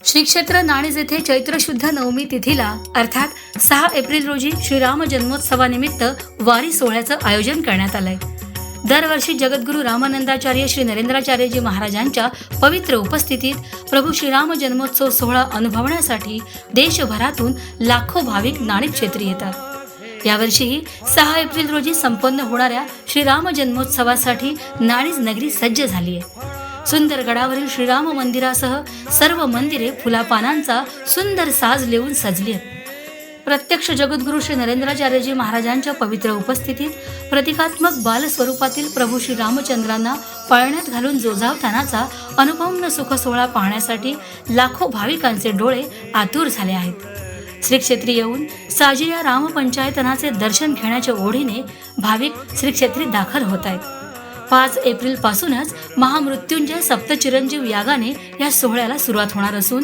श्री क्षेत्र नाणीज येथे चैत्र शुद्ध नवमी तिथीला अर्थात 6 एप्रिल रोजी श्रीराम जन्मोत्सवानिमित्त वारी सोहळ्याचं आयोजन करण्यात आलंय। दरवर्षी जगद्गुरू रामानंदाचार्य श्री नरेंद्राचार्यजी महाराजांच्या पवित्र उपस्थितीत प्रभू श्रीराम जन्मोत्सव सोहळा अनुभवण्यासाठी देशभरातून लाखो भाविक नाणीज क्षेत्री येतात। यावर्षीही 6 एप्रिल रोजी संपन्न होणाऱ्या श्रीराम जन्मोत्सवासाठी नाणीज नगरी सज्ज झाली आहे। सुंदर गडावरील श्रीराम मंदिरासह सर्व मंदिरे फुलापानांचा सुंदर साज लेवून सजली आहेत। प्रत्यक्ष जगद्गुरू श्री नरेंद्राचार्यजी महाराजांच्या पवित्र उपस्थितीत प्रतिकात्मक बाल स्वरूपातील प्रभू श्री रामचंद्रांना पाळण्यात घालून जोजावतानाचा अनुपम सुख सोहळा पाहण्यासाठी लाखो भाविकांचे डोळे आतुर झाले आहेत। श्री क्षेत्री येऊन साजिया राम पंचायतनाचे दर्शन घेण्याच्या ओढीने भाविक श्री क्षेत्री दाखल होत आहेत। 5 एप्रिल पासूनच महामृत्युंजय सप्तचिरंजीव यागाने या सोहळ्याला सुरुवात होणार असून